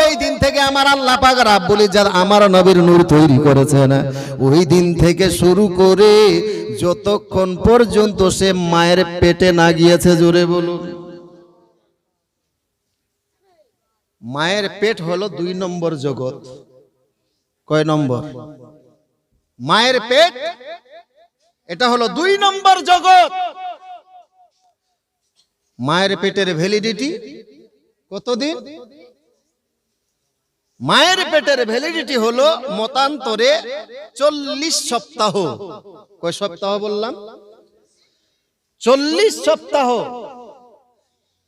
যেই দিন থেকে আমার আল্লাহ পাক রাব্বুল ইজ্জত আমার নবীর নূর তৈরি করেছেন, ওই দিন থেকে শুরু করে যতক্ষণ পর্যন্ত সে মায়ের পেটে না গিয়েছে, জোরে বলুন। মায়ের পেট হলো 2 নম্বর জগৎ। কয় নম্বর? মায়ের পেট, এটা হলো 2 নম্বর জগৎ। মায়ের পেটের ভ্যালিডিটি কতদিন? মায়ের পেটের ভ্যালিডিটি হলো মতান্তরে 40 সপ্তাহ। কয় সপ্তাহ বললাম? 40 সপ্তাহ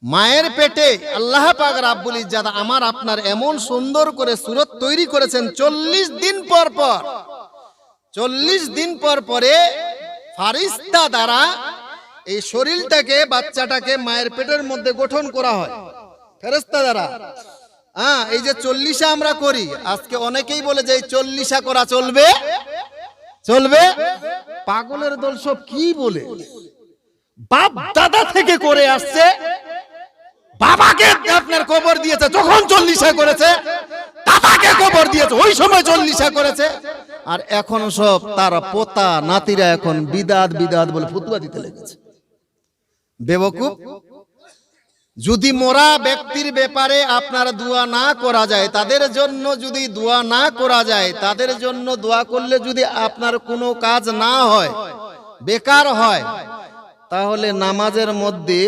মায়ের পেটে আল্লাহ পাক রাব্বুল ইজ্জত আমার আপনার এমন সুন্দর করে সূরত তৈরি করেছেন। 40 দিন পর পর, 40 দিন পর পরে ফারিস্তা দ্বারা এই শরীরটাকে, বাচ্চাটাকে মায়ের পেটের মধ্যে গঠন করা হয় ফেরেশতা দ্বারা। এই যে 40 আমরা করি, আজকে অনেকেই বলে যে 40 করা চলবে, চলবে। পাগলের দল সব কি বলে, বাপ দাদা থেকে করে আসছে, বাবাকে আপনার কবর দিয়েছে যখন 40 করেছে, দাদাকে কবর দিয়েছে ওই সময় 40 করেছে, আর এখন সব তার পোতা নাতিরা এখন বিদাত বিদাত বলে ফতোয়া দিতে লেগেছে। বেবকুফ। যদি মোরা ব্যক্তির ব্যাপারে আপনার দোয়া না করা যায়, তাদের জন্য যদি দোয়া না করা যায়, তাদের জন্য দোয়া করলে যদি আপনার কোনো কাজ না হয়, বেকার হয়, তাহলে নামাজের মধ্যে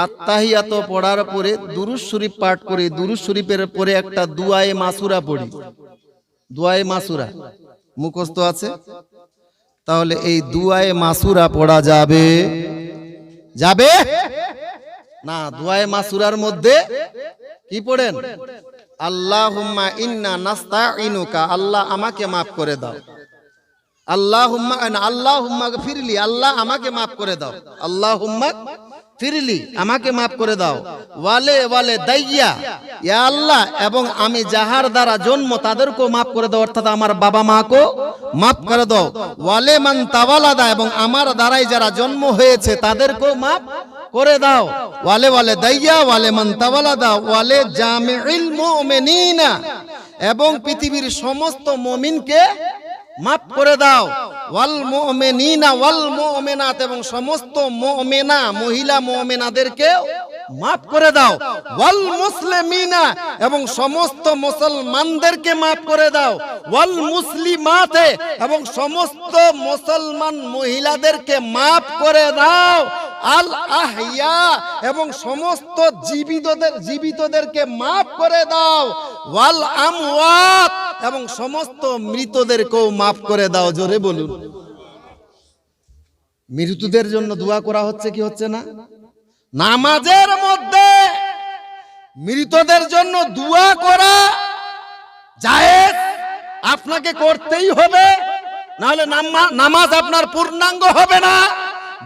আত্তাহিয়াত পড়ার পরে দুরূদ শরীফ পাঠ করি, দুরূদ শরীফের পরে একটা দুআয়ে মাসুরা পড়ি। দুআয়ে মাসুরা মুখস্থ আছে? তাহলে এই দুআয়ে মাসুরা পড়া যাবে? যাবে না। দুআয়ে মাসুরার মধ্যে কি পড়েন? আল্লাহুম্মা ইন্না নাস্তাইনুকা, আল্লাহ আমাকে মাফ করে দাও। আল্লাহুম্মা গফিরলি, আল্লাহ আমাকে মাফ করে দাও। আল্লাহুম্মা ফিরলি, আমাকে মাফ করে দাও। ওয়ালে ওয়ালে দাইয়া, ইয়া আল্লাহ, এবং আমি যাহার দ্বারা জন্ম তাদেরকেও মাফ করে দাও, অর্থাৎ আমার বাবা মাকেও মাফ করে দাও। ওয়ালে মান তাওয়ালাদা, এবং আমার দ্বারাই যারা জন্ম হয়েছে তাদেরকেও মাফ করে দাও। ওয়ালে ওয়ালে দাইয়া, ওয়ালে মান তাওয়ালাদা, ওয়ালে জামিউল মুমিনিনা, এবং পৃথিবীর সমস্ত মুমিনকে মাফ করে দাও। ওয়াল মুমিনিনা ওয়াল মুমিনাত, এবং সমস্ত মুমিনা মহিলা মুমিনাদেরকে মাফ করে দাও। ওয়াল মুসলিমিনা, এবং সমস্ত মুসলমানদেরকে মাফ করে দাও। ওয়াল মুসলিমাতে, এবং সমস্ত মুসলমান মহিলাদেরকে মাফ করে দাও। আল আহইয়া, এবং সমস্ত জীবিতদেরকে মাফ করে দাও। ওয়াল আমওয়াত, এবং সমস্ত মৃতদেরকেও মাফ করে দাও। জোরে বলুন। মৃতদের জন্য দোয়া করা হচ্ছে কি হচ্ছে না? নামাজের মধ্যে মৃতদের জন্য দোয়া করা জায়েজ, আপনাকে করতেই হবে, নাহলে নামাজ আপনার পূর্ণাঙ্গ হবে না।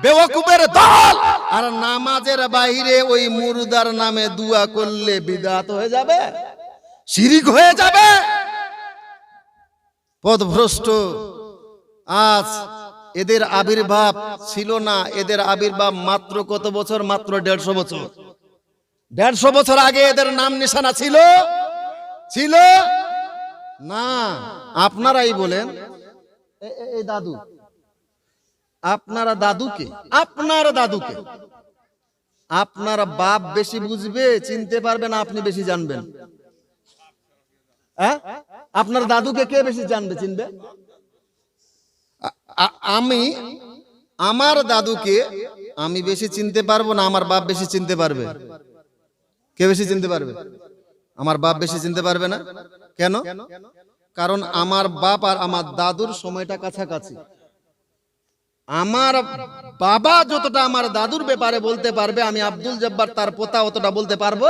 বেওয়াকুফের দল। আর নামাজের বাইরে ওই মুর্দার নামে দোয়া করলে বিদআত হয়ে যাবে, শিরিক হয়ে যাবে, পথভ্রষ্ট। আজ এদের আবির্ভাব ছিল না, এদের আবির্ভাব মাত্র কত বছর? মাত্র 150 বছর। 150 বছর আগে এদের নাম নিশানা ছিল? ছিল না। আপনারাই বলেন, এই দাদু, আপনারা দাদুকে, আপনার দাদুকে আপনার বাপ বেশি বুঝবে, চিনতে পারবে না, আপনি বেশি জানবেন? আপনার দাদুকে কে বেশি জানবে, চিনবে? আমি আমার দাদুকে আমি বেশি চিনতে পারবো না, আমার বাপ বেশি চিনতে পারবে? কে বেশি চিনতে পারবে? আমার বাপ বেশি চিনতে পারবে না। কেন? কারণ আমার বাপ আর আমার দাদুর সময়টা কাছাকাছি। আমার বাবা যতটা আমার দাদুর ব্যাপারে বলতে পারবে, আমি আব্দুল জব্বার তার পোতা অতটা বলতে পারবো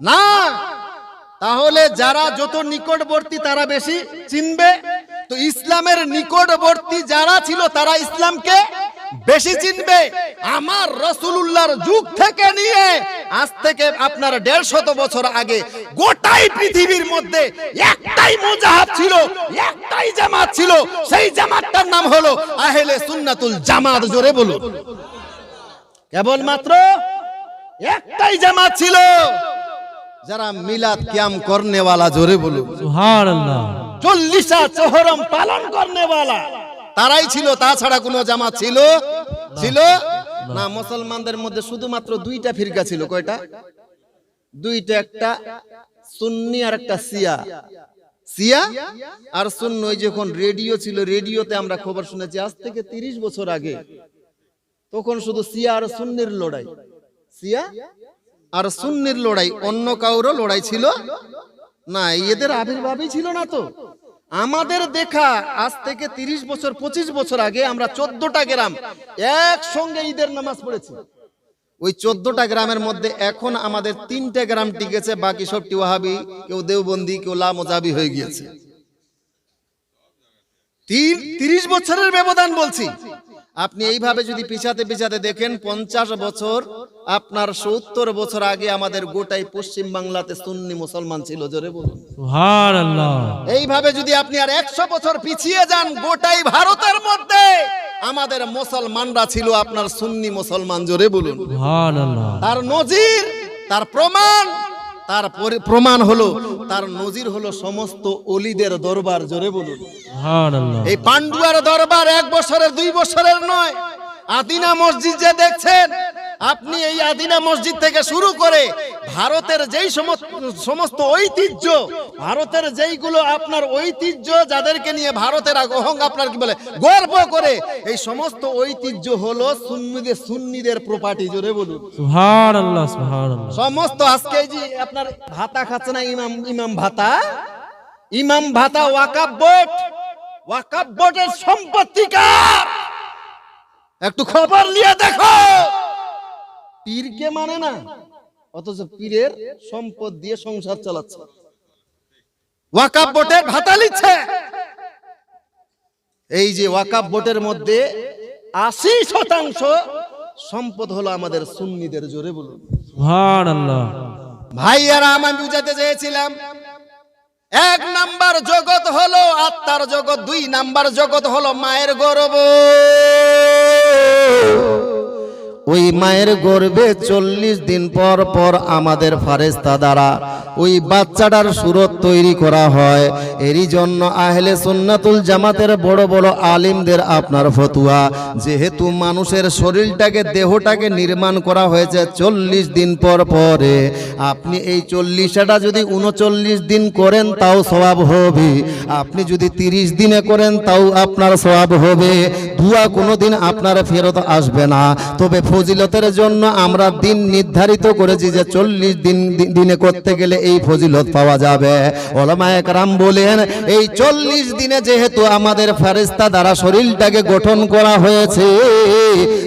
না। তাহলে যারা যত নিকটবর্তী তারা বেশি চিনবে। তো ইসলামের নিকটবর্তী যারা ছিল তারা ইসলামকে বেশি চিনবে। আমার রাসূলুল্লাহর যুগ থেকে নিয়ে আজ থেকে আপনার 150 বছর আগে গোটাই পৃথিবীর মধ্যে একটাই মুজাহাব ছিল, একটাই জামাত ছিল। সেই জামাতটার নাম হলো আহলে সুন্নাতুল জামাত। জোরে বলুন। কেবলমাত্র একটাই জামাত ছিল, যারা মিলাদ কিয়াম করনে वाला, জোরে বলুন সুবহানাল্লাহ। 40 চহরম পালন করনে वाला তারাই ছিল, তাছাড়া কোনো জামাত ছিল না। মুসলমানদের মধ্যে শুধুমাত্র দুইটা ফিরকা ছিল। কয়টা? দুইটা, একটা সুন্নি আর একটা শিয়া। শিয়া আর সুন্নি। ওই যখন রেডিও ছিল, রেডিওতে আমরা খবর শুনেছি আজ থেকে 30 বছর আগে, তখন শুধু শিয়া আর সুন্নির লড়াই, শিয়া আর সুন্নির লড়াই, অন্য কাউরও লড়াই ছিল না। এদের আবির্ভাবই ছিল না। তো আমাদের দেখা আজ থেকে 30 বছর 25 বছর আগে আমরা 14টা গ্রাম একসঙ্গে ঈদের নামাজ পড়েছি। ওই 14টা গ্রামের মধ্যে এখন আমাদের 3টে গ্রাম টিকেছে, বাকি সবটি ওয়াহাবি, কেউ দেওবন্দি, কেউ লামজাবি হয়ে গিয়েছে। 30 বছরের ব্যবধান বলছি। আপনি এইভাবে যদি পিছাতে পিছাতে দেখেন 50 বছর, আপনার 70 বছর আগে আমাদের গোটাই পশ্চিম বাংলাতে সুন্নি মুসলমান ছিল, জোরে বলুন সুবহানাল্লাহ। এইভাবে যদি আপনি আর 100 বছর পিছিয়ে যান, গোটাই ভারতের মধ্যে আমাদের মুসলমানরা ছিল আপনার সুন্নি মুসলমান, জোরে বলুন সুবহানাল্লাহ। তার নজির, তার প্রমাণ, তার প্রমাণ হলো, তার নজির হলো সমস্ত ওলিদের দরবার, জোরে বলুন সুবহানাল্লাহ। এই পান্ডুয়ার দরবার 1 বছরের 2 বছরের নয়। আদিনা মসজিদ যে দেখছেন আপনি, এই আদিনা মসজিদ থেকে শুরু করে ভারতের যেই সমস্ত ঐতিহ্য, ভারতের যেইগুলো আপনার ঐতিহ্য, যাদেরকে নিয়ে ভারতের আপনার কি বলে গর্ব করে, এই সমস্ত ঐতিহ্য হলো সুন্নিদের প্রপার্টি, জোরে বলুন সুবহানাল্লাহ সুবহানাল্লাহ। সমস্ত। আজকে এই যে আপনার ভাতা খাচ্ছে না, ইমাম ভাতা ওয়াকাফ বোর্ডের সম্পত্তি কার? একটু খবর নিয়ে দেখো। পীরকে মানে না, অথচ পীরের সম্পদ দিয়ে সংসার চালাচ্ছে, ওয়াকাফ বোর্ডের ভাতা নিচ্ছে। এই যে ওয়াকাফ বোর্ডের মধ্যে 80% সম্পদ হলো আমাদের সুন্নিদের, জোরে বলুন সুবহানাল্লাহ। ভাইয়ারা, আমি বুঝাতে চেয়েছিলাম 1 নাম্বার জগৎ হলো আত্মার জগৎ, 2 নাম্বার জগৎ হলো মায়ের গর্ভ। ওই মায়ের গর্ভে 40 দিন পর পর আমাদের ফেরেশতা দ্বারা ওই বাচ্চাটার সুরত তৈরি করা হয়। এরই জন্য আহলে সুন্নাতুল জামাতের বড় বড় আলিমদের আপনার ফতোয়া, যেহেতু মানুষের শরীরটাকে, দেহটাকে নির্মাণ করা হয়েছে 40 দিন পর পরে, আপনি এই 40টা যদি 39 দিন করেন তাও সওয়াব হবে, আপনি যদি 30 দিনে করেন তাও আপনার সওয়াব হবে। দুয়া কোনোদিন আপনার ফেরত আসবে না। তবে ফজিলতের জন্য আমরা দিন নির্ধারিত করেছি যে 40 দিনে করতে গেলে এই ফজিলত পাওয়া যাবে। উলামায়ে কেরাম বলেন, এই 40 দিনে যেহেতু আমাদের ফেরেশতা দ্বারা শরীরটাকে গঠন করা হয়েছে,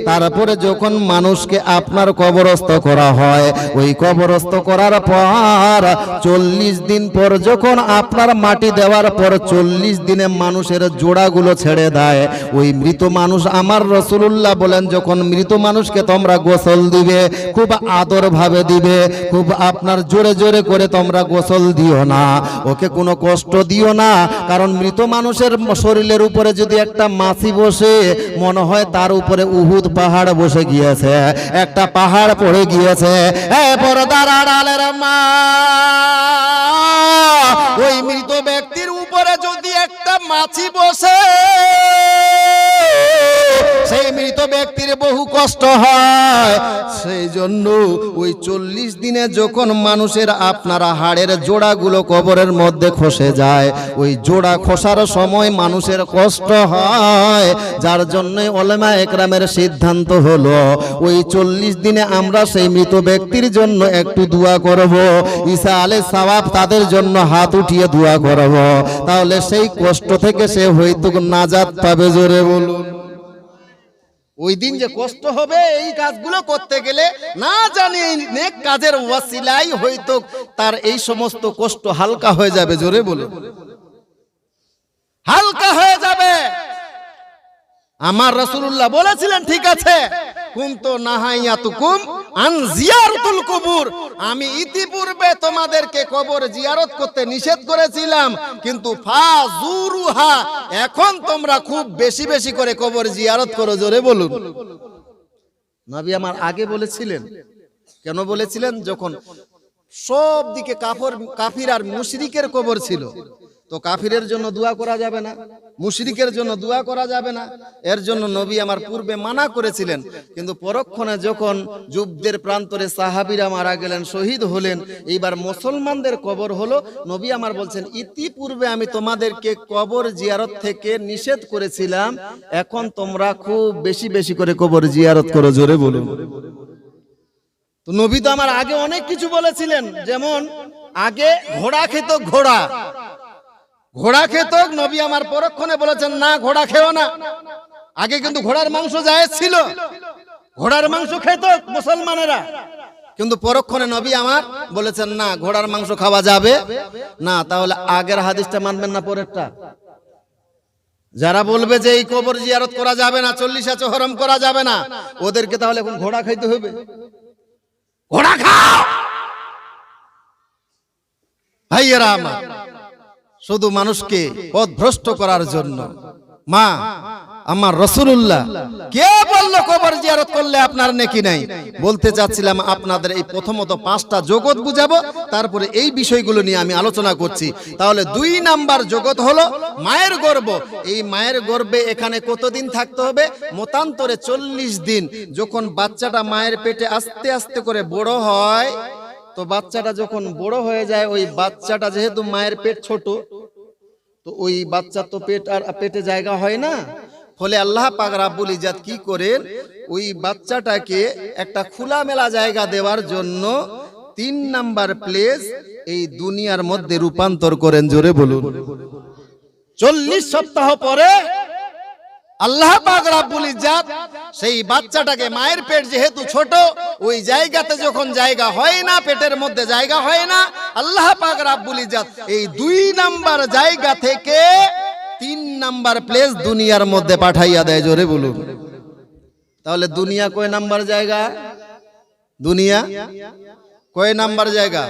তারপরে যখন মানুষকে আপনার কবরস্থ করা হয়, ওই কবরস্থ করার পর 40 দিন পর যখন আপনার মাটি দেওয়ার পর 40 দিনে মানুষের জোড়াগুলো ছেড়ে দেয়, ওই মৃত মানুষ, আমার রাসূলুল্লাহ বলেন, যখন মৃত মানুষকে তোমরা গোসল দিবে, খুব আদর ভাবে দিবে, খুব আপনার জোরে জোরে করে তোমরা গোসল দিও না, ওকে কোনো কষ্ট দিও না। কারণ মৃত মানুষের শরীরের উপরে যদি একটা মাছি বসে, মনে হয় তার উপরে উহুদ পাহাড় বসে গিয়েছে, একটা পাহাড় পড়ে গিয়েছে। পর্দার আড়ালের মা, ওই মৃত ব্যক্তির উপরে যদি একটা মাছি বসে, সেই মৃত ব্যক্তির বহু কষ্ট হয়। সেই জন্য ওই 40 দিনে যখন মানুষের আপনারা হাড়ের জোড়াগুলো কবরের মধ্যে খসে যায়, ওই জোড়া খসার সময় মানুষের কষ্ট হয়। যার জন্য উলামায়ে কেরামের সিদ্ধান্ত হলো ওই 40 দিনে আমরা সেই মৃত ব্যক্তির জন্য একটু দোয়া করব, ঈসা আলাইহিস সাওয়াব তাদের জন্য হাত উঠিয়ে দোয়া করব, তাহলে সেই কষ্ট থেকে সে হয়তো নাজাত পাবে, জোরে বলুন। ওই দিন যে কষ্ট হবে এই কাজগুলো করতে গেলে, না জানি এই নেক কাজের ওয়াসিলাই হয়তো তার এই সমস্ত কষ্ট হালকা হয়ে যাবে, জোরে বলুন হালকা হয়ে যাবে। আমার রাসূলুল্লাহ বলেছিলেন, ঠিক আছে, কুনতু নাহাইয়াতুকুম আন জিয়ারাতুল কুবুর, আমি ইতিপূর্বে তোমাদেরকে কবর জিয়ারত করতে নিষেধ করেছিলাম, কিন্তু ফাজুরুহা, এখন তোমরা খুব বেশি বেশি করে কবর জিয়ারত করো, জোরে বলুন। নবী আমার আগে বলেছিলেন, কেন বলেছিলেন? যখন সব দিকে কাফির আর মুশরিকের কবর ছিল। তো কাফিরের জন্য দোয়া করা যাবে না, মুশরিকের জন্য দোয়া করা যাবে না, এর জন্য নবী আমার পূর্বে মানা করেছিলেন। কিন্তু পরক্ষণে যখন যুদ্ধের প্রান্তরে সাহাবীরা মারা গেলেন, শহীদ হলেন, এইবার মুসলমানদের কবর হলো, নবী আমার বলছেন ইতিপূর্বে আমি তোমাদেরকে কবর জিয়ারত থেকে নিষেধ করেছিলাম, এখন তোমরা খুব বেশি বেশি করে কবর জিয়ারত করো। জোরে বলুন। তো নবী তো আমার আগে অনেক কিছু বলেছিলেন, যেমন আগে ঘোড়া খেত, ঘোড়া খেত, নবী আমার পরক্ষণে বলেছেন না ঘোড়া খেও না। আগে কিন্তু ঘোড়ার মাংস জায়েজ ছিল, ঘোড়ার মাংস খেত মুসলমানেরা, কিন্তু পরক্ষণে নবী আমার বলেছেন না ঘোড়ার মাংস খাওয়া যাবে না। তাহলে আগের হাদিসটা মানবেন না পরেরটা? যারা বলবে যে এই কবর জিয়ারত করা যাবে না, 40 হরম করা যাবে না, ওদেরকে তাহলে এখন ঘোড়া খাইতে হবে। ঘোড়া খাও ভাইয়েরা আমার, শুধু মানুষকে পথভ্রষ্ট করার জন্য। মা আমার রাসূলুল্লাহ কে বলল কবর জিয়ারত করলে আপনার নেকি নাই? বলতে চাচ্ছিলাম আপনাদের এই প্রথমত 5টা জগৎ বুঝাবো, তারপরে এই বিষয়গুলো নিয়ে আমি আলোচনা করছি। তাহলে 2 নাম্বার জগৎ হলো মায়ের গর্ভ। এই মায়ের গর্ভে এখানে কতদিন থাকতে হবে? মতান্তরে 40 দিন। যখন বাচ্চাটা মায়ের পেটে আস্তে আস্তে করে বড় হয়, তো বাচ্চাটা যখন বড় হয়ে যায়, ওই বাচ্চাটা যেহেতু মায়ের পেট ছোট, তো ওই বাচ্চা তো পেটে জায়গা হয় না, ফলে আল্লাহ পাক রাব্বুল ইজ্জত কি করেন, ওই বাচ্চাটাকে একটা খোলামেলা জায়গা দেওয়ার জন্য 3 নাম্বার প্লেস এই দুনিয়ার মধ্যে রূপান্তর করেন। জোরে বলুন। 40 সপ্তাহ পরে আল্লাহ পাক রাব্বুল ইজ্জত সেই বাচ্চাটাকে, মায়ের পেট যেহেতু ছোট, ওই জায়গাতে যখন জায়গা হয় না, পেটের মধ্যে জায়গা হয় না, আল্লাহ পাক রাব্বুল ইজ্জত এই 2 নাম্বার জায়গা থেকে 3 নাম্বার প্লেস দুনিয়ার মধ্যে পাঠাইয়া দেয়। জোরে বলুন। তাহলে দুনিয়া কয় নাম্বার জায়গা? দুনিয়া কয় নাম্বার জায়গা?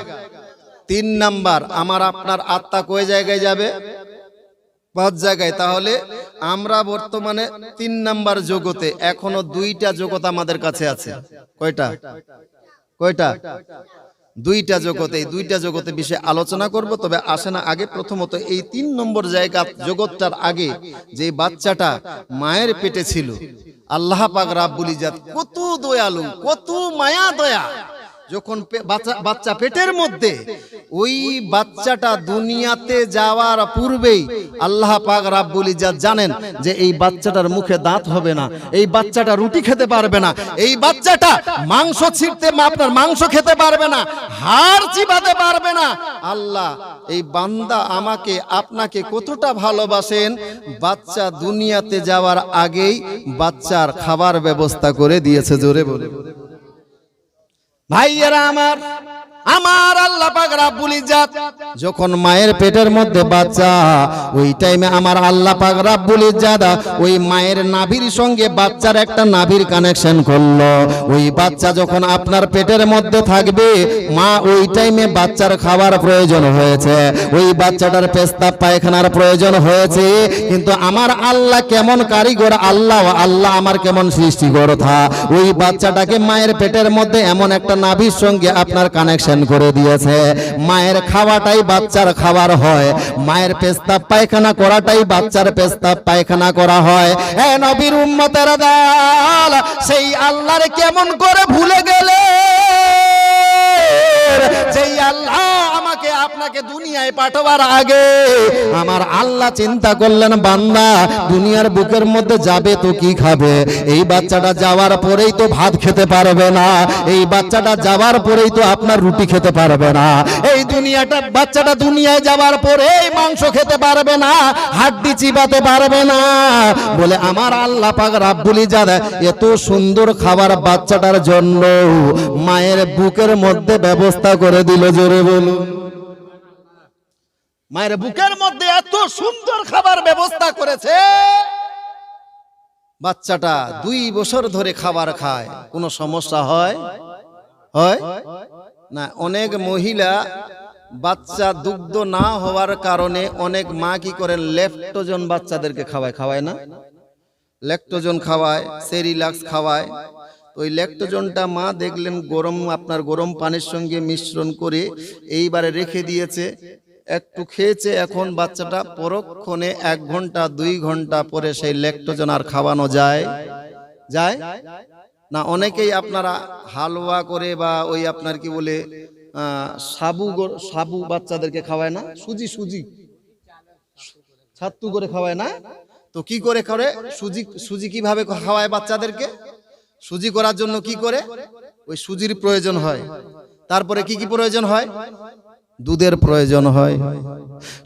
3 নাম্বার। আমার আপনার আত্মা কয় জায়গায় যাবে? 5 জায়গায়। তাহলে আমরা বর্তমানে 3 নাম্বার জগতে, এখনো 2টা জগৎ আমাদের কাছে আছে। কয়টা? 2টা জগতে। এই 2টা জগতে বিষয়ে আলোচনা করব। তবে আসে না আগে প্রথমত এই 3 নম্বর জায়গা জগৎটার আগে যে বাচ্চাটা মায়ের পেটে ছিল, আল্লাহ পাক রাব্বুল ইজ্জত কত দয়ালু, কত মায়া দয়া। যখন বাচ্চা পেটের মধ্যে, ওই বাচ্চাটা দুনিয়াতে যাওয়ার পূর্বেই আল্লাহ পাক রাব্বুল ইজ্জত জানেন যে এই বাচ্চাটার মুখে দাঁত হবে না, এই বাচ্চাটা রুটি খেতে পারবে না, এই বাচ্চাটা মাংস মাংস খেতে পারবে না, হাড় চিবাতে পারবে না। আল্লাহ এই বান্দা আমাকে আপনাকে কতটা ভালোবাসেন, বাচ্চা দুনিয়াতে যাওয়ার আগেই বাচ্চার খাবার ব্যবস্থা করে দিয়েছে। জোরে বলে ভাইয়েরা আমার, আমার আল্লাহ পাক রাব্বুল ইজ্জত যখন মায়ের পেটের মধ্যে বাচ্চা, ওই টাইমে আমার আল্লাহ পাক রাব্বুল ইজ্জত ওই মায়ের নাভির সঙ্গে বাচ্চার একটা নাভির কানেকশন করলো। ওই বাচ্চা যখন আপনার পেটের মধ্যে থাকবে, মা ওই টাইমে বাচ্চার খাবার প্রয়োজন হয়েছে, ওই বাচ্চাটার পেশাব পায়খানার প্রয়োজন হয়েছে। কিন্তু আমার আল্লাহ কেমন কারিগর, আল্লাহ আমার কেমন সৃষ্টিকর্তা, ওই বাচ্চাটাকে মায়ের পেটের মধ্যে এমন একটা নাভির সঙ্গে আপনার কানেকশন করে দিয়েছে। মায়ের খাওয়াটাই বাচ্চার খাবার হয়, মায়ের পেশাব পায়খানা করাটাই বাচ্চার পেশাব পায়খানা করা হয়। হে নবীর উম্মতের দল, সেই আল্লাহর কেমন করে ভুলে গেলে, যেই আল্লাহ আমাকে আপনাকে দুনিয়ায় পাঠাবার আগে আমার আল্লাহ চিন্তা করলেন বান্দা দুনিয়ার বুকের মধ্যে যাবে তো কি খাবে? এই বাচ্চাটা যাওয়ার পরেই তো ভাত খেতে পারবে না, এই বাচ্চাটা যাওয়ার পরেই তো আপনার রুটি খেতে পারবে না, এই বাচ্চাটা দুনিয়ায় যাওয়ার পরে মাংস খেতে পারবে না, হাড্ডি চিবাতে পারবে না। বলে আমার আল্লাহ পাক রাব্বুল ইজ্জত এত সুন্দর খাবার বাচ্চাটার জন্য মায়ের বুকের মধ্যে ব্যবস্থা করে দিল। জোরে বলুন। মায়ের বুকের মধ্যে এত সুন্দর খাবার ব্যবস্থা করেছে, বাচ্চাটা 2 বছর ধরে খাবার খায়, কোনো সমস্যা হয় না? অনেক মহিলা বাচ্চা দুগ্ধ না হওয়ার কারণে অনেক মা কি করেন, ল্যাকটোজেন বাচ্চাদেরকে খাওয়ায় না? ল্যাকটোজেন খাওয়ায়, সেরিলাক্স খাওয়ায়। তো ওই ল্যাকটোজনটা মা দেখলেন গরম, আপনার গরম পানির সঙ্গে মিশ্রণ করে এইবারে রেখে দিয়েছে, একটু খেয়েছে। এখন বাচ্চাটা পরক্ষণে 1 ঘন্টা 2 ঘন্টা পরে সেই ল্যাকটোজন আর খাওয়ানো যায় যায় না। অনেকেই আপনারা হালুয়া করে বা ওই আপনার কি বলে সাবু বাচ্চাদেরকে খাওয়ায় না, সুজি ছাত্তু করে খাওয়ায় না। তো কি করে করে সুজি কিভাবে খাওয়ায় বাচ্চাদেরকে? সুজি করার জন্য কি করে, ওই সুজির প্রয়োজন হয়, তারপরে কি কি প্রয়োজন হয়, দুধের প্রয়োজন হয়।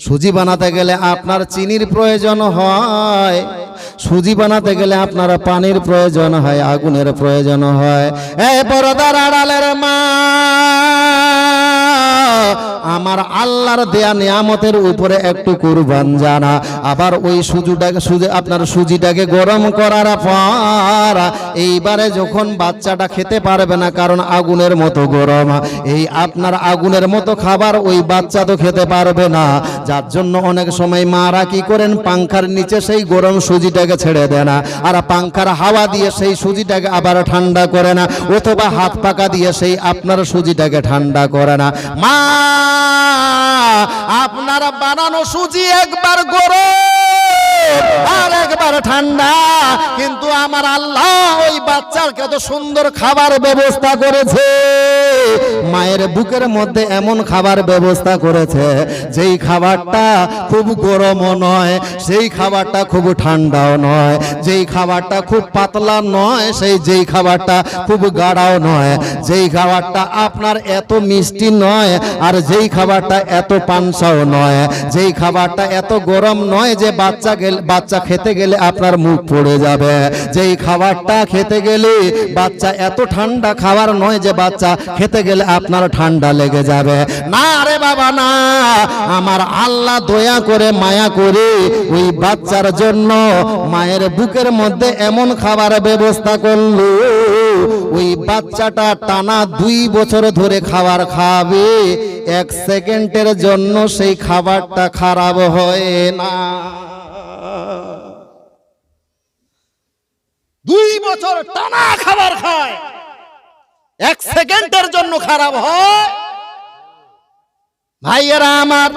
সুজি বানাতে গেলে আপনার চিনির প্রয়োজন হয়, সুজি বানাতে গেলে আপনার পানির প্রয়োজন হয়, আগুনের প্রয়োজন হয়। এই পর্দার আড়ালের মা, আমার আল্লাহর দেয়া নিয়ামতের উপরে একটু কুরবান জানা। আবার ওই সুজিটাকে গরম করার পর এইবারে যখন বাচ্চাটা খেতে পারবে না, কারণ আগুনের মতো গরম, এই আপনার আগুনের মতো খাবার ওই বাচ্চা তো খেতে পারবে না। যার জন্য অনেক সময় মারা কি করেন, পাংখার নিচে সেই গরম সুজিটাকে ছেড়ে দেয় না, আর পাংখার হাওয়া দিয়ে সেই সুজিটাকে আবার ঠান্ডা করে না, অথবা হাত পাকা দিয়ে সেই আপনার সুজিটাকে ঠান্ডা করে না। মা, আপনারা বানানো সুজি একবার গরম আর একবার ঠান্ডা, কিন্তু আমার আল্লাহ ওই বাচ্চার কত সুন্দর খাবার ব্যবস্থা করেছে। মায়ের বুকের মধ্যে এমন খাবার ব্যবস্থা করেছে, যেই খাবারটা খুব গরমও নয়, সেই খাবারটা খুব ঠান্ডাও নয়, যেই খাবারটা খুব পাতলা নয়, যেই খাবারটা খুব গাঢ়াও নয়, যেই খাবারটা আপনার এত মিষ্টি নয়, আর যেই খাবারটা এত পানসাও নয়, যেই খাবারটা এত গরম নয় যে বাচ্চা খেতে গেলে আপনার মুখ পড়ে যাবে, যেই খাবারটা খেতে গেলে বাচ্চা এত ঠান্ডা খাবার নয় যে বাচ্চা খেতে গেলে আপনার ঠান্ডা লেগে যাবে। না রে বাবা না, আমার আল্লাহ দয়া করে মায়া করে ওই বাচ্চার জন্য মায়ের বুকের মধ্যে এমন খাবার ব্যবস্থা করলো, ওই বাচ্চাটা টানা 2 বছর ধরে খাবার খাবে, 1 সেকেন্ডের জন্য সেই খাবারটা খারাপ হয় না। 2 বছর টানা খাবার খায়, 1 সেকেন্ডের জন্য খারাপ হয়? ভাইয়েরা আমার,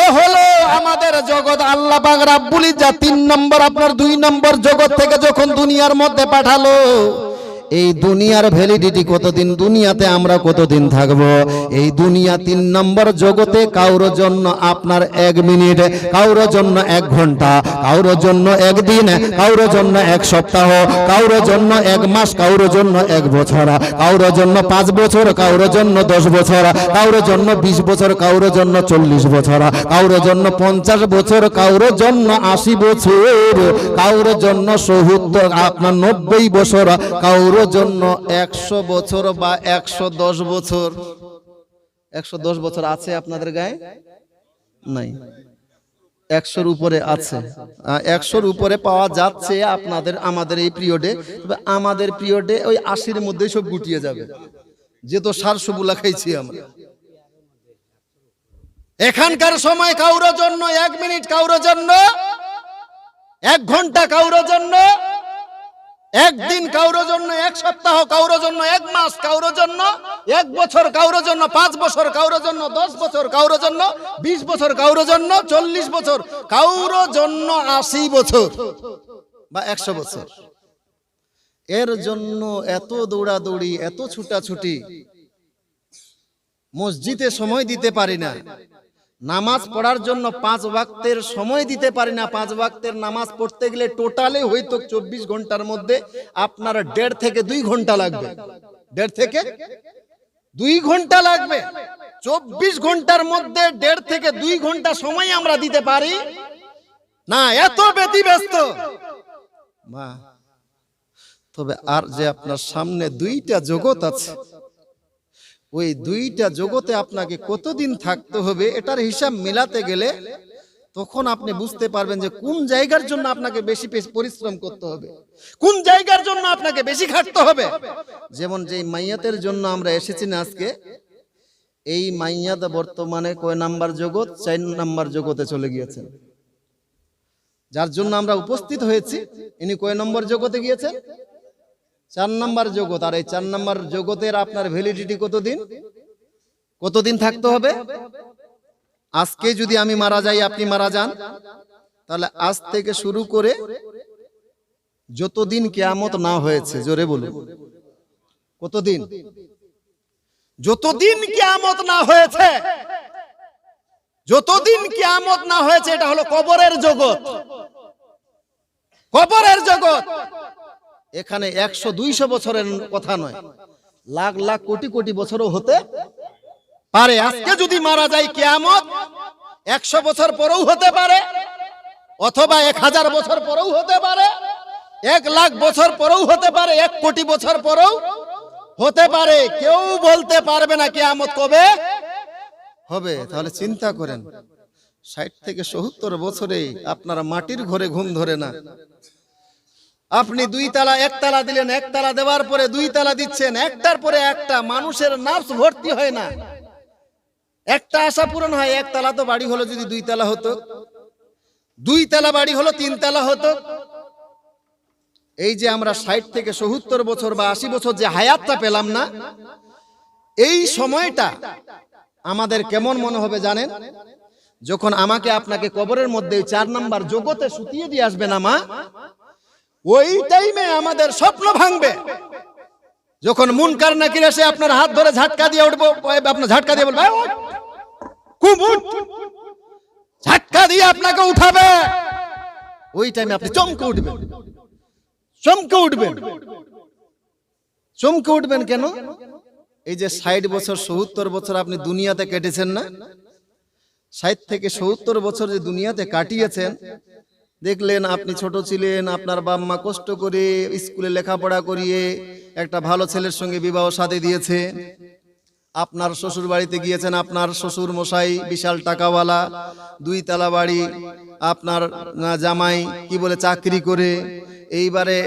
এ হলো আমাদের জগৎ। আল্লাহ পাক রাব্বুল ইজ্জাত 3 নম্বর, আপনার 2 নম্বর জগৎ থেকে যখন দুনিয়ার মধ্যে পাঠালো, এই দুনিয়ার ভ্যালিডিটি কতদিন, দুনিয়াতে আমরা কতদিন থাকব? এই দুনিয়া 3 নম্বর জগতে কারোর জন্য আপনার 1 মিনিট, কারোর জন্য 1 ঘন্টা, কারোর জন্য 1 দিন, কারোর জন্য 1 সপ্তাহ, কারোর জন্য 1 মাস, কারোর জন্য 1 বছর, কারোর জন্য 5 বছর, কারোর জন্য 10 বছর, কারোর জন্য 20 বছর, কারোর জন্য 40 বছর, কারোর জন্য 50 বছর, কারোর জন্য 80 বছর, কারোর জন্য 70, আপনার 90 বছর, কারোর জন্য 100 বছর বা 110 বছর। 110 বছর আছে আপনাদের গায়ে? নাই, 100-র উপরে আছে। 100-র উপরে পাওয়া যাচ্ছে আপনাদের, আমাদের এই পিরিয়ডে। তবে আমাদের পিরিয়ডে ওই 80-র মধ্যেই সব গুটিয়ে যাবে, যে তো সার সবুলা খাইছি আমরা। এখানকার সময় কারোর জন্য 1 মিনিট, কারোর জন্য 1 ঘন্টা, কারোর জন্য 1 দিন, কারোর জন্য 1 সপ্তাহ, কারোর জন্য 1 মাস, কারোর জন্য 1 বছর, কারোর জন্য 5 বছর, কারোর জন্য 10 বছর, কারোর জন্য 20 বছর, কারোর জন্য 40 বছর, কারোর জন্য 80 বছর বা 100 বছর। এর জন্য এত দৌড়াদৌড়ি, এত ছুটাছুটি, মসজিদে সময় দিতে পারি না, নামাজ পড়ার জন্য 5 ওয়াক্তের সময় দিতে পারি না। 5 ওয়াক্তের নামাজ পড়তে গেলে টোটালে হয়তো 24 ঘন্টার মধ্যে আপনার 1.5 থেকে 2 ঘন্টা লাগবে, 1.5 থেকে 2 ঘন্টা লাগবে। 24 ঘন্টার মধ্যে 1.5 থেকে 2 ঘন্টা সময় আমরা দিতে পারি না, এত ব্যতিব্যস্ত মা। তবে আর যে আপনার সামনে 2টা জগৎ আছে, ওই 2টা জগতে আপনাকে কতদিন থাকতে হবে, এটার হিসাব মিলাতে গেলে তখন আপনি বুঝতে পারবেন যে কোন জায়গার জন্য আপনাকে বেশি পরিশ্রম করতে হবে, কোন জায়গার জন্য আপনাকে বেশি খাটতে হবে। যেমন যেই মাইয়াতের জন্য আমরা এসেছি না আজকে, এই মাইয়াত বর্তমানে কয় নাম্বার জগৎ? 4 নাম্বার জগতে চলে গিয়েছেন। যার জন্য আমরা উপস্থিত হয়েছি, ইনি কয় নম্বর জগতে গিয়েছেন? 4 নাম্বার জগৎ। আর এই 4 নাম্বার জগতের আপনার ভ্যালিডিটি কতদিন? কতদিন থাকতে হবে? আজকে যদি আমি মারা যাই, আপনি মারা যান, তাহলে আজ থেকে শুরু করে যতদিন কিয়ামত না হয়েছে, জোরে বলুন কতদিন? যতদিন কিয়ামত না হয়েছে, যতদিন কিয়ামত না হয়েছে, এটা হলো কবরের জগৎ। কবরের জগৎ। এখানে 100-200 বছরের কথা নয়, লাখ লাখ কোটি কোটি বছরও হতে পারে। আজকে যদি মারা যায়, কিয়ামত 100 বছর পরেও হতে পারে, অথবা 1000 বছর পরেও হতে পারে, 1 লাখ বছর পরেও হতে পারে, 1 কোটি বছর পরেও হতে পারে। কেউ বলতে পারবে না কিয়ামত কবে হবে। তাহলে চিন্তা করেন, 60 থেকে 70 বছরে আপনারা মাটির ঘরে ঘুম ধরে না। আপনি 2 তালা 1 তালা দিলেন, 1 তালা দেওয়ার পরে 2 তালা দিচ্ছেন, একটার পরে একটা। মানুষের নার্ভস ভর্তি হয় না, একটা আশা পূরণ হয়। 1 তালা তো বাড়ি হলো যদি 2 তালা হতো, 2 তালা বাড়ি হলো 3 তালা হতো। এই যে আমরা 60 থেকে 70 বছর বা 80 বছর যে হায়াতটা পেলাম না, এই সময়টা আমাদের কেমন মনে হবে জানেন? যখন আমাকে আপনাকে কবরের মধ্যে 4 নাম্বার জগতে শুতিয়ে দিয়ে আসবে না মা, ওই টাইমে আমাদের স্বপ্ন ভাঙবে। যখন মুনকার নাকির এসে আপনার হাত ধরে ঝাটকা দিয়ে উঠবো, আপনার ঝাটকা দিয়ে বলবে খুব উঠ, ঝাটকা দিয়ে আপনাকে উঠাবে। ওই টাইমে আপনি চমকে উঠবেন, চমকে উঠবেন। চমকে উঠবেন কেন? এই যে 60 বছর 70 বছর আপনি দুনিয়াতে কেটেছেন না, 60 থেকে 70 বছর যে দুনিয়াতে কাটিয়েছেন, দেখলেন আপনি ছোট ছিলেন, আপনার বাবা মা কষ্ট করে স্কুলে লেখাপড়া করিয়ে একটা ভালো ছেলের সঙ্গে বিবাহ শাদী দিয়েছে। আপনার শ্বশুর বাড়িতে গিয়েছেন, আপনার শ্বশুর মশাই বিশাল টাকাওয়ালা, 2 তালা বাড়ি, আপনার জামাই কি বলে চাকরি করে। এইবারে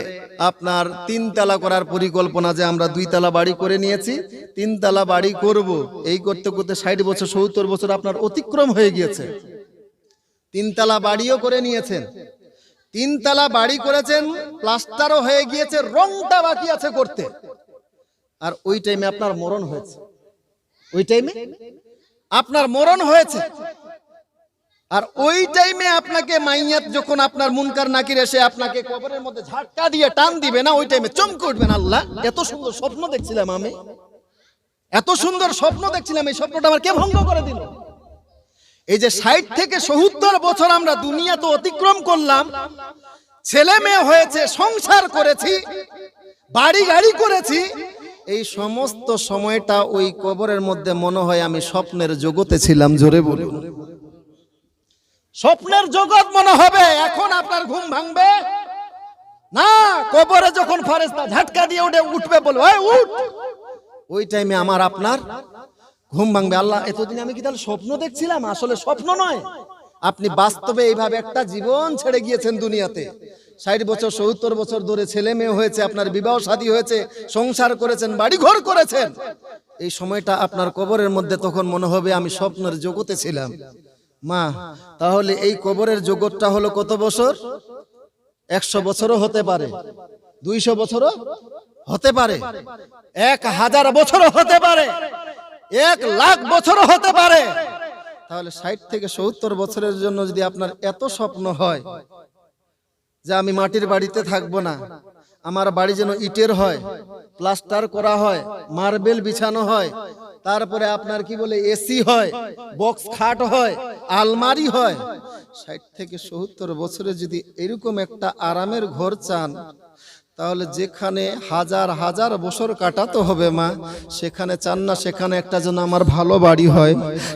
আপনার 3 তালা করার পরিকল্পনা, যে আমরা 2 তালা বাড়ি করে নিয়েছি, 3 তালা বাড়ি করব। এই করতে করতে 60 বছর 70 বছর আপনার অতিক্রম হয়ে গিয়েছে। 3 তালা বাড়িও করে নিয়েছেন, 3 তালা বাড়ি করেছেন, প্লাস্টারও হয়ে গিয়েছে, রংটা বাকি আছে করতে। আর ওই টাইমে আপনার মরণ হয়েছে, ওই টাইমে আপনার মরণ হয়েছে। আর ওই টাইমে আপনাকে মাইয়াত যখন আপনার মুনকার নাকির এসে আপনাকে কবরের মধ্যে ঝাটকা দিয়ে টান দিবে না, ওই টাইমে চমকে উঠবেন, আল্লাহ এত সুন্দর স্বপ্ন দেখছিলাম আমি, এত সুন্দর স্বপ্ন দেখছিলাম, এই স্বপ্নটা আমার কে ভঙ্গ করে দিল? এই যে 60 থেকে 70 বছর আমরা দুনিয়া তো অতিক্রম করলাম, ছেলে মেয়ে হয়েছে, সংসার করেছি, বাড়ি গাড়ি করেছি, এই সমস্ত সময়টা ওই কবরের মধ্যে মনে হয় আমি স্বপ্নের জগতে ছিলাম। জোরে বলুন, স্বপ্নের জগৎ মনে হবে। এখন আপনার ঘুম ভাঙবে না, কবরে যখন ফেরেশতা ঝাটকা দিয়ে উঠবে, বলবে ওই উঠ, ওই টাইমে আমার আপনার ঘুম ভাঙবে। আল্লাহ এতদিন আমি কি তাহলে স্বপ্ন দেখছিলাম? আসলে স্বপ্ন নয়, আপনি বাস্তবে এইভাবে একটা জীবন ছেড়ে গিয়েছেন দুনিয়াতে। 60 বছর 70 বছর ধরে ছেলে মেয়ে হয়েছে, আপনার বিবাহ শাদী হয়েছে, সংসার করেছেন, বাড়ি ঘর করেছেন। এই সময়টা আপনার কবরের মধ্যে তখন মনে হবে আমি স্বপ্নের জগতে ছিলাম। মা, তাহলে এই কবরের জগৎটা হলো কত বছর? 100 বছরও হতে পারে, 200 বছরও হতে পারে, 1000 বছরও হতে পারে, 1 লাখ বছরও হতে পারে। তাহলে 60 থেকে 70 বছরের জন্য যদি আপনার এত স্বপ্ন হয় যে আমি মাটির বাড়িতে থাকবো না, আমার বাড়ি যেন ইটের হয়, প্লাস্টার করা হয়, মার্বেল বিছানো হয়, তারপরে আপনার কি বলে এসি হয়, বক্স খাট হয়, আলমারি হয়। 60 থেকে 70 বছরে যদি এরকম একটা আরামের ঘর চান, তাহলে যেখানে হাজার হাজার বছর কাটাতে হবে মা, সেখানে চান না সেখানে একটা যেন আমার ভালো বাড়ি হয়,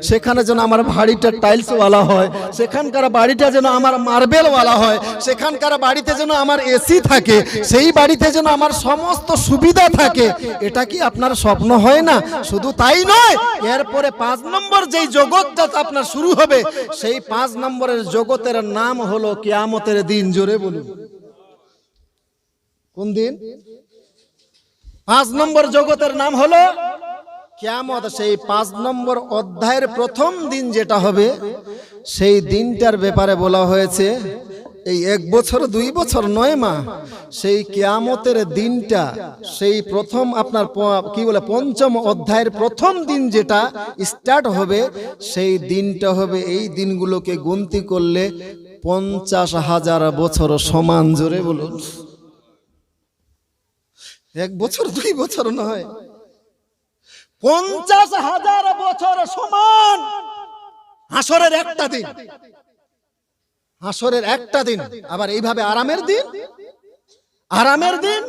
সেখানে যেন আমার বাড়িটা টাইলসওয়ালা হয়, সেখানকার বাড়িটা যেন আমার মার্বেলওয়ালা হয়, সেখানকার বাড়িতে যেন আমার এসি থাকে, সেই বাড়িতে যেন আমার সমস্ত সুবিধা থাকে। এটা কি আপনার স্বপ্ন হয় না? শুধু তাই নয়, এরপরে 5 নম্বর যেই জগৎটা আপনার শুরু হবে, সেই 5 নম্বরের জগতের নাম হলো কিয়ামতের দিন। জোরে বলুন, কোন দিন? 5 নম্বর জগতের নাম হলো কিয়ামত। সেই 5 নম্বর অধ্যায়ের প্রথম দিন যেটা হবে, সেই দিনটার ব্যাপারে বলা হয়েছে এই 1 বছর 2 বছর নয় মা, সেই কিয়ামতের দিনটা, সেই প্রথম আপনার কি বলে 5ম অধ্যায়ের প্রথম দিন যেটা স্টার্ট হবে, সেই দিনটা হবে এই দিনগুলোকে গুনতি করলে 50,000 বছর সমান। জোরে বলুন, 1 বছর 2 বছর নয়, 50,000 বছর সমান। হাসরের একটা দিন, হাসরের একটা দিন। আবার এইভাবে আরামের দিন, আরামের দিন,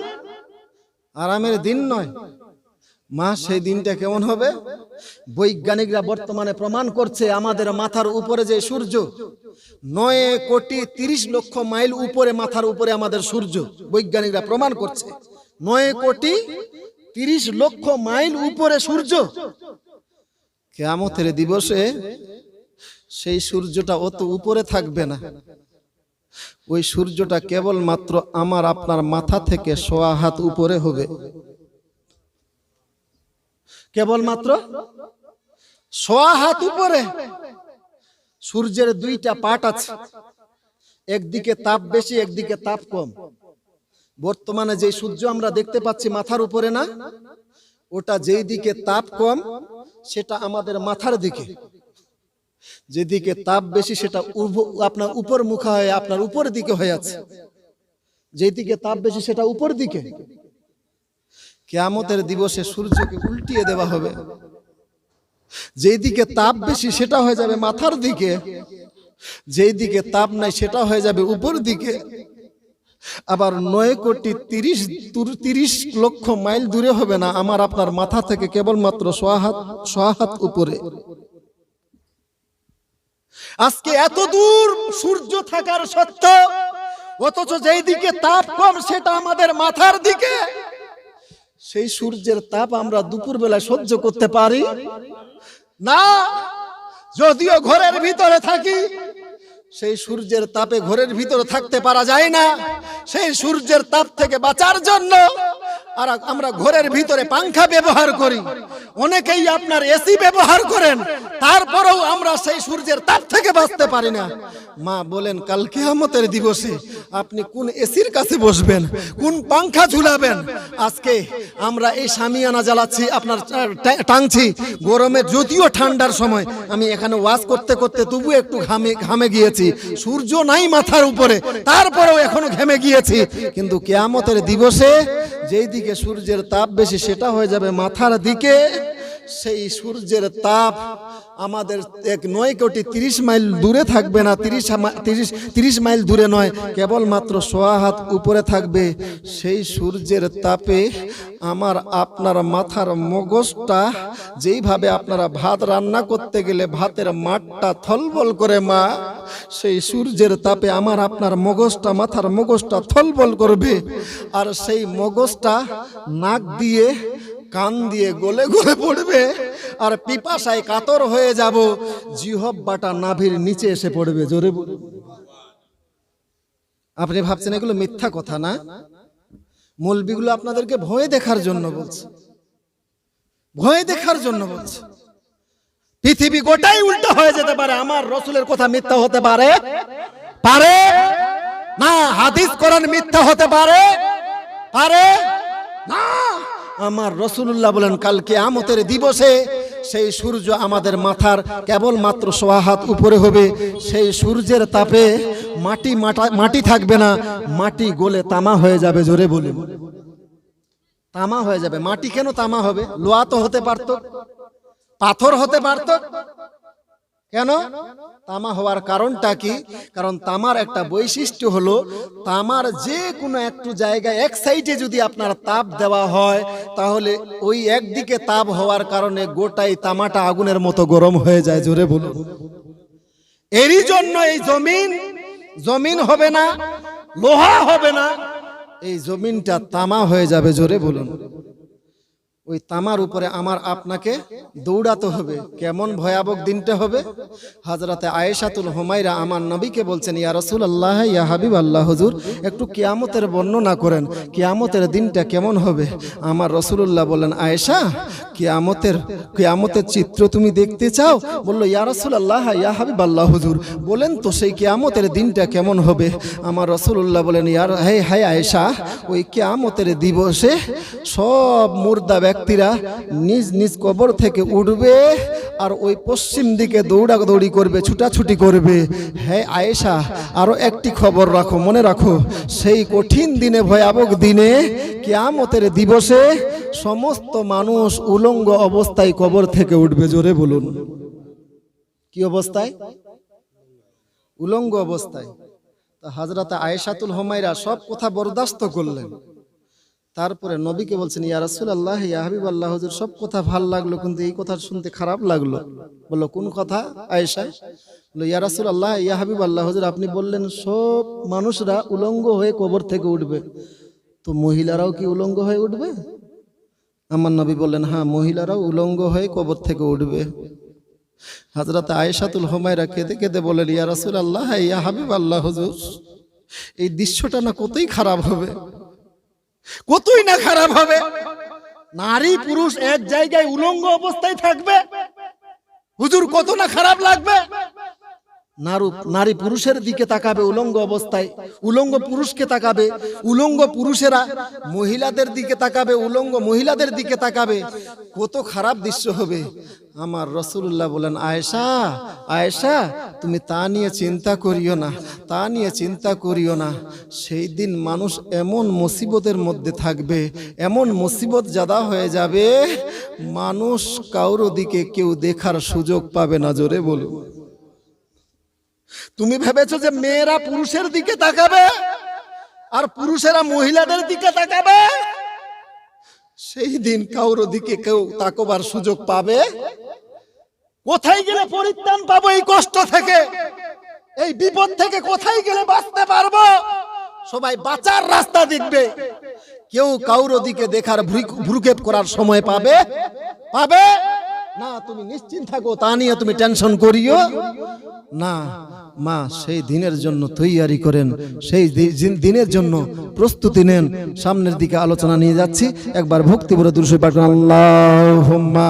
আরামের দিন নয় মা। সেই দিনটা কেমন হবে? বৈজ্ঞানিকরা বর্তমানে প্রমাণ করছে, আমাদের মাথার উপরে যে সূর্য, 9,30,00,000 মাইল উপরে, মাথার উপরে আমাদের সূর্য, বৈজ্ঞানিকরা প্রমাণ করছে 9,30,00,000 মাইল উপরে সূর্য। কিয়ামতের দিবসে সেই সূর্যটা অত উপরে থাকবে না, ওই সূর্যটা কেবলমাত্র আমার আপনার মাথা থেকে 1.5 হাত উপরে হবে, কেবলমাত্র 1.5 হাত উপরে। সূর্যের 2টা পার্ট আছে, একদিকে তাপ বেশি, একদিকে তাপ কম। বর্তমানে যে সূর্য আমরা দেখতে পাচ্ছি মাথার উপরে না, ওটা যেই দিকে তাপ কম সেটা আমাদের মাথার দিকে, যেদিকে তাপ বেশি সেটা আপনার উপর মুখা হয়ে আপনার উপর দিকে হয়ে আছে, যেদিকে তাপ বেশি সেটা উপর দিকে। কিয়ামতের দিবসে সূর্যকে উল্টিয়ে দেওয়া হবে, যেদিকে তাপ বেশি সেটা হয়ে যাবে মাথার দিকে, যেদিকে তাপ নাই সেটা হয়ে যাবে উপর দিকে। আবার 9,30,00,000 মাইল দূরে হবে না, আমার আপনার মাথা থেকে কেবলমাত্র 1.5 হাত উপরে। আজকে এত দূর সূর্য থাকার সত্ত্বেও, অথচ যেই দিকে তাপ কম সেটা আমাদের মাথার দিকে, সেই সূর্যের তাপ আমরা দুপুর বেলায় সহ্য করতে পারি না। যদিও ঘরের ভিতরে থাকি, সেই সূর্যের তাপে ঘরের ভিতরে থাকতে পারা যায় না। সেই সূর্যের তাপ থেকে বাঁচার জন্য আর আমরা ঘরের ভিতরে পাংখা ব্যবহার করি, অনেকেই আপনার এসি ব্যবহার করেন, তারপরেও আমরা সেই সূর্যের তাপ থেকে বাঁচতে পারি না। মা বলেন, কাল কিয়ামতের দিবসে আপনি কোন এসির কাছে বসবেন, কোন পাংখা ঝুলাবেন? আজকে আমরা এই শামিয়ানা জ্বালাচ্ছি, আপনার টাংছি গরমে, যদিও ঠান্ডার সময়। আমি এখানে ওয়াজ করতে করতে তবু একটু ঘামে গিয়েছি, সূর্য নাই মাথার উপরে, তারপরেও এখনো ঘেমে গিয়েছি। কিন্তু কিয়ামতের দিবসে যেই দিকে সূর্যের তাপ বেশি সেটা হয়ে যাবে মাথার দিকে। সেই সূর্যের তাপ আমাদের 9,30,00,000 মাইল দূরে থাকবে না, 30 মাইল দূরে নয়, কেবলমাত্র 1.5 হাত উপরে থাকবে। সেই সূর্যের তাপে আমার আপনার মাথার মগজটা, যেইভাবে আপনারা ভাত রান্না করতে গেলে ভাতের মাঠটা থলবল করে মা, সেই সূর্যের তাপে আমার আপনার মগজটা, মাথার মগজটা থলবল করবে। আর সেই মগজটা নাক দিয়ে কান দিয়ে গলে গলে পড়বে, আর পিপাসায় কাতর হয়ে যাব, জিহ্বাটা নাভির নিচে এসে পড়বে। জোরে বলুন। আপনি ভাবছেন এগুলো মিথ্যা কথা না? মৌলবিগুলো আপনাদেরকে ভয় দেখার জন্য বলছে, ভয় দেখার জন্য বলছে। পৃথিবী গোটাই উল্টো হয়ে যেতে পারে, আমার রসুলের কথা মিথ্যা হতে পারে পারে না? হাদিস কোরআন মিথ্যা হতে পারে পারে না? আমার রাসূলুল্লাহ বলেন, কাল কিয়ামতের দিবসে সেই সূর্য আমাদের মাথার কেবলমাত্র 1.5 হাত উপরে হবে। সেই সূর্যের তাপে মাটি থাকবে না, মাটি গলে তামা হয়ে যাবে। জোরে বলে, তামা হয়ে যাবে। মাটি কেন তামা হবে? লোহা তো হতে পারত, পাথর হতে পারত, কেন তামা হওয়ার কারণটা কি? কারণ তামার একটা বৈশিষ্ট্য হলো, তামার যে কোনো একটু জায়গায় এক সাইডে যদি আপনার তাপ দেওয়া হয়, তাহলে ওই একদিকে তাপ হওয়ার কারণে গোটাই তামাটা আগুনের মতো গরম হয়ে যায়। জোরে বলুন। এরই জন্য এই জমিন হবে না, লোহা হবে না, এই জমিনটা তামা হয়ে যাবে। জোরে বলুন। ওই তামার উপরে আমার আপনাকে দৌড়াতে হবে। কেমন ভয়াবহ দিনটা হবে। হযরতে আয়েশাতুল হুমায়রা আমার নবীকে বলছেন, ইয়া রাসূলুল্লাহ, ইয়া হাবিবাল্লাহ, হুজুর একটু কিয়ামতের বর্ণনা করেন, কিয়ামতের দিনটা কেমন হবে। আমার রাসূলুল্লাহ বললেন, আয়েশা, কিয়ামতের চিত্র তুমি দেখতে চাও? বলল, ইয়া রাসূলুল্লাহ, ইয়া হাবিবাল্লাহ, হুজুর বলেন তো সেই কিয়ামতের দিনটা কেমন হবে। আমার রাসূলুল্লাহ বলেন, হে আয়েশা, ওই কিয়ামতের দিবসে সব মুর্দা ব্যক্তিরা নিজ নিজ কবর থেকে উঠবে আর ওই পশ্চিম দিকে দৌড়াদৌড়ি করবে, ছুটাছুটি করবে। হ্যাঁ আয়েশা, আরো একটি খবর রাখো, মনে রাখো, সেই কঠিন দিনে, ভয়াবহ দিনে, কিয়ামতের দিবসে সমস্ত মানুষ উলঙ্গ অবস্থায় কবর থেকে উঠবে। জোরে বলুন, কি অবস্থায়? উলঙ্গ অবস্থায়। তা হযরত আয়েশাতুল হুমায়রা সব কথা বরদাস্ত করলেন। তারপরে নবীকে বলছেন, ইয়া রাসূলুল্লাহ, ইয়া হাবিবাল্লাহ, হুজুর সব কথা ভাল লাগলো, কিন্তু এই কথা শুনতে খারাপ লাগলো। বললো, কোন কথা আয়েশা? বললো, ইয়া রাসূলুল্লাহ, ইয়া হাবিবাল্লাহ, হুজুর আপনি বললেন সব মানুষরা উলঙ্গ হয়ে কবর থেকে উঠবে, তো মহিলারাও কি উলঙ্গ হয়ে উঠবে? আমার নবী বললেন, হ্যাঁ, মহিলারাও উলঙ্গ হয়ে কবর থেকে উঠবে। হযরত আয়েশাতুল হুমায়রা কেঁদে কেঁদে বলেন, ইয়া রাসূলুল্লাহ, ইয়া হাবিবাল্লাহ, হুজুর এই দৃশ্যটা না কতই খারাপ হবে, কতই না খারাপ হবে। নারী পুরুষ এক জায়গায় উলঙ্গ অবস্থায় থাকবে, হুজুর কত না খারাপ লাগবে। নারী পুরুষের দিকে তাকাবে উলঙ্গ অবস্থায়, উলঙ্গ পুরুষকে তাকাবে, উলঙ্গ পুরুষেরা মহিলাদের দিকে তাকাবে, উলঙ্গ মহিলাদের দিকে তাকাবে, কত খারাপ দৃশ্য হবে। আমার রাসূলুল্লাহ বলেন, আয়েশা, আয়েশা তুমি তা নিয়ে চিন্তা করিও না, তা নিয়ে চিন্তা করিও না। সেই দিন মানুষ এমন মুসিবতের মধ্যে থাকবে, এমন মুসিবত জাদা হয়ে যাবে, মানুষ কারো দিকে কেউ দেখার সুযোগ পাবে না। জোরে বলো। তুমি ভেবেছো যে মেয়েরা পুরুষের দিকে তাকাবে আর পুরুষেরা মহিলাদের দিকে তাকাবে? সেই দিন কারো দিকে কেউ তাকাবার সুযোগ পাবে? কোথায় গেলে পরিত্রাণ পাবো এই কষ্ট থেকে, এই বিপদ থেকে? কোথায় গেলে বাঁচতে পারবো? সবাই বাঁচার রাস্তা দেখবে, কেউ কারো দিকে দেখার ভ্রুক্ষেপ করার সময় পাবে? পাবে না। তুমি নিশ্চিন্ত থাকো, তা নিয়ে তুমি টেনশন করিও না। মা সেই দিনের জন্য তৈয়ারি করেন, সেই দিনের জন্য প্রস্তুতি নেন। সামনের দিকে আলোচনা নিয়ে যাচ্ছি, একবার ভক্তি ভরে দুরূদ শরীফ পাঠ করুন। আল্লাহুম্মা